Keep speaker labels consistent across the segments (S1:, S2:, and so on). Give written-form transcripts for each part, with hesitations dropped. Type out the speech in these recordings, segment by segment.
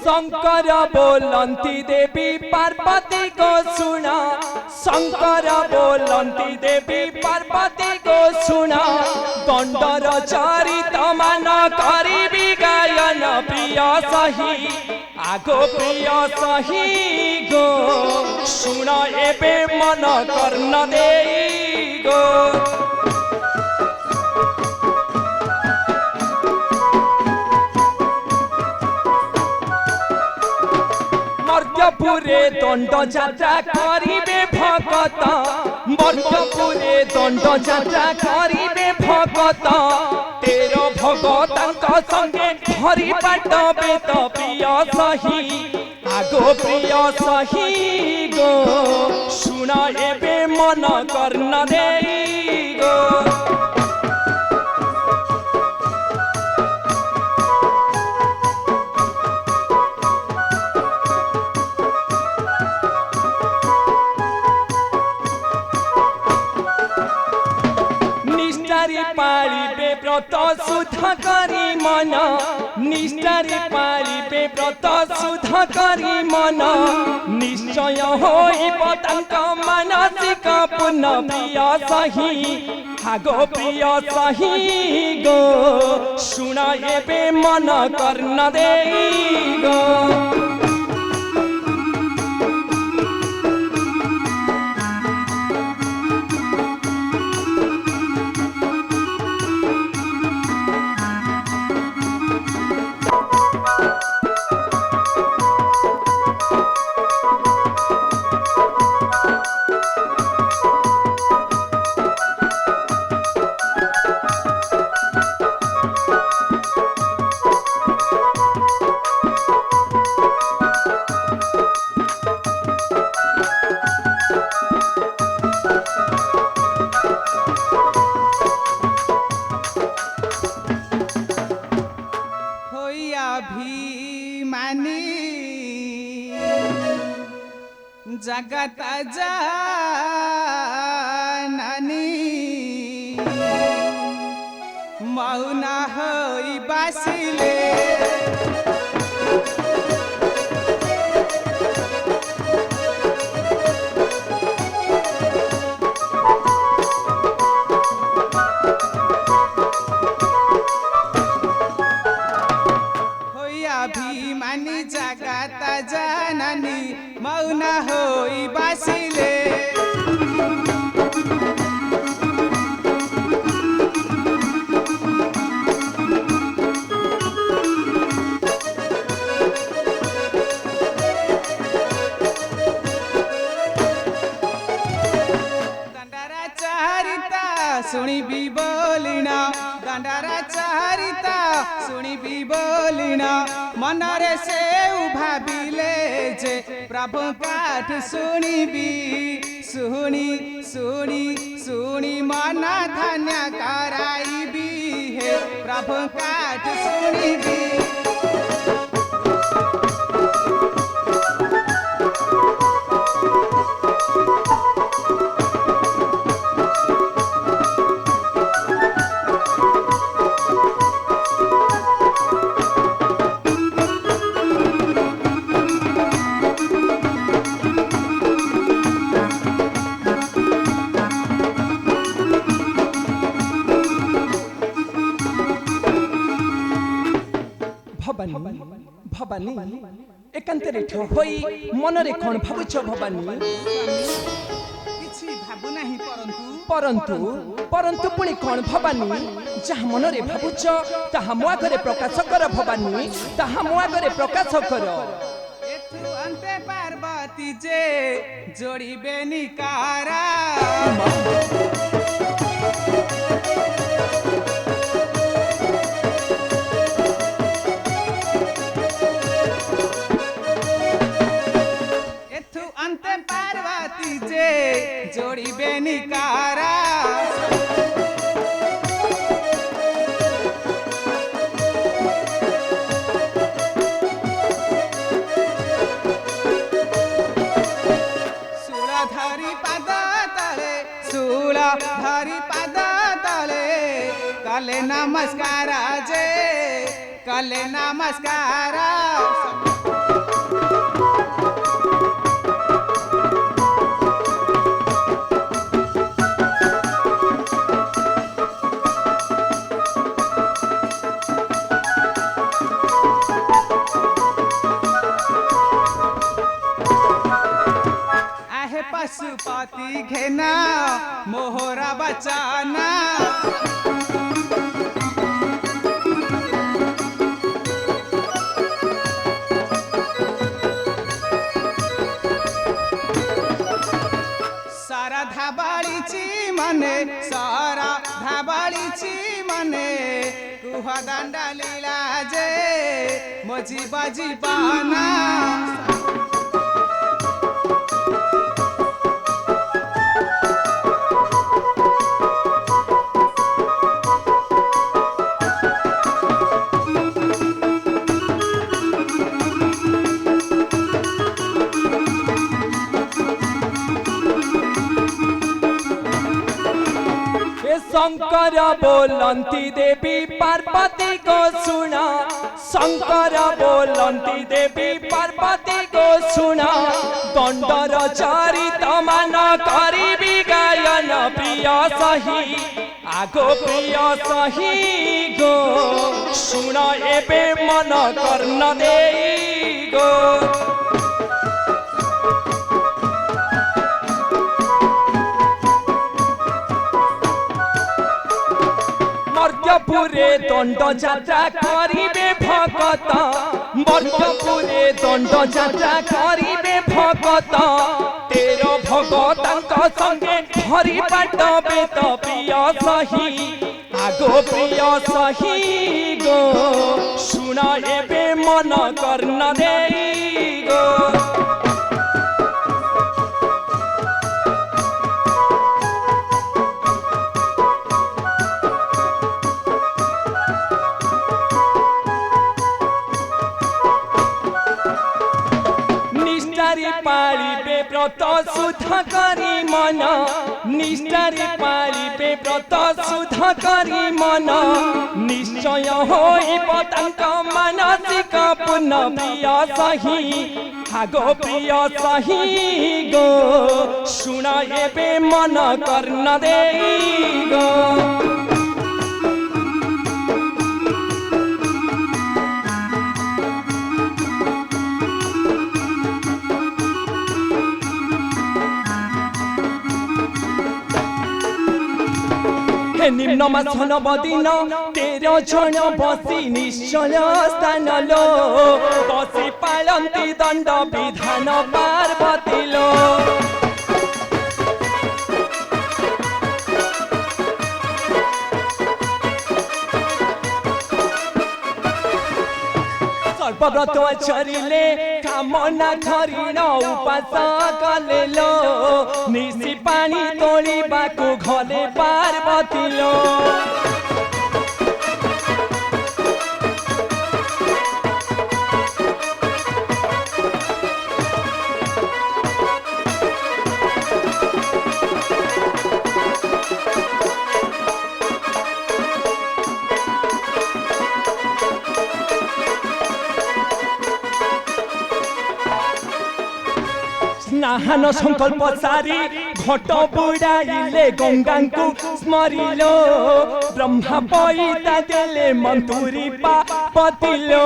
S1: शंकर बोलंती देवी पार्वती को सुना शंकर बोलंती देवी पार्वती को सुना दंडर चरित मान करी गायन प्रिय सही आगो प्रिय सही गो सुन एबे मन कर्ण देई गो मर्त्यपुरे दंड यात्रा करिबे भगत मर्त्यपुरे दंड यात्रा करिबे भगत तेरो भगतंक संगे हरि पाटबे तो प्रिय सही आगो प्रिय सही गो सुन एबे मन कर्ण देई गो पालिबे व्रत शुद्ध करी मन निष्ठारे पालिबे व्रत शुद्ध करी मन निश्चय होइब तांक मानसिक पुण्य प्रिय सही आगो प्रिय सही गो सुन एबे मन कर्ण देई गो
S2: जगत जननी मौन होई बासिले अभिमानी जगत जननी मौन होई बासिले दंडरा चारिता सुनी भी बोलिना दंडरा चारिता सुनी भी बोलिना मनरे से भाविले जे प्रभु पाठ सुनिबी सुनी सुनी सुनी मन धन्य कराइबी हे प्रभु पाठ सुनिबी
S1: भवानी एकांतरे ठो होई मनरे कोन भाबुछ भवानी
S2: किछि भाबु नाही
S1: परंतु परंतु पुणी कोन भवानी जहा मनरे भाबुछ ताहा मो आगरे प्रकाश कर भवानी ताहा मो आगरे प्रकाश कर
S2: एथु अंते पार्वती जे जोड़ीबे निकारा अंते पार्वती जे जोड़ीबे निकारा धरी पाद तले धरी पाद तले कले नमस्कार जे कले नमस्कार। संपत्ति घेना मोहरा बचाना सारा धाबाळीची मने सारा धाबाळीची मने कुहा दांडा लीला जे मजी बाजी बाना
S1: शंकर बोलंती देवी पार्वती को सुना शंकर बोलंती देवी पार्वती को सुना दंडर चरित मान करी गायन प्रिय सही आगो प्रिय सही गो सुन एबे मन कर्ण देई गो मर्त्यपुरे दंड यात्रा करिबे भगत मर्त्यपुरे दंड यात्रा करिबे भगत तेर भगतंक संगे हरि पाटबे त प्रिय सही आगो प्रिय सही गो सुन एबे मन कर्ण देई गो पालिबे व्रत शुद्ध करी मन निष्ठारे पालिबे व्रत शुद्ध करी मन निश्चय होइब तांक मानसिक पुण्य प्रिय सही आगो प्रिय सही गो सुन एबे मन कर्ण देई गो निम्न मासन बदिन 13 जन बसी निश्चल स्थान लो बसी पालंती दंड विधान पार्वती लो सर्वव्रत चरिले कामना खरिन उपास कले लो निसी पानी तोलिबाको घले पार्वती लो नाहन संकल्प सारी घट बुड़ाइले गंगा को स्मरिलो ब्रह्मा पैता देले मंतुरी पापतिलो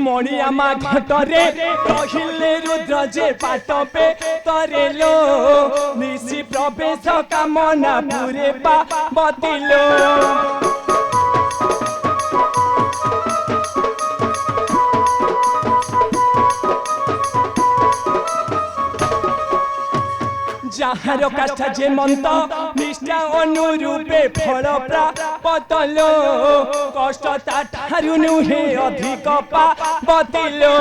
S1: मणियामा घटरे रहिले रुद्र जे पाटपे तरेलो निसी प्रवेश कामना पुरे पार्वतीलो जहार काष्ठा जे मंत निष्ठा अनुरूपे फल प्राप्तलो कष्ट ताठारु नुहे अधिक पावतिलो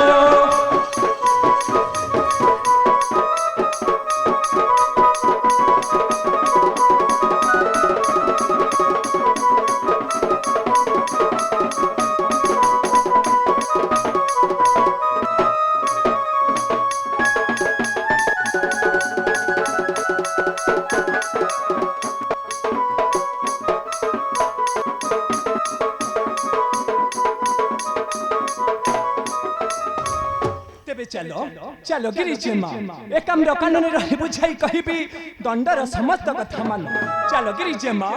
S1: चलो चलो गिरिजेमा एक हमरा कानून रही बुझाई कहिबी दंडर समस्त कथा मान चलो गिरिजेमा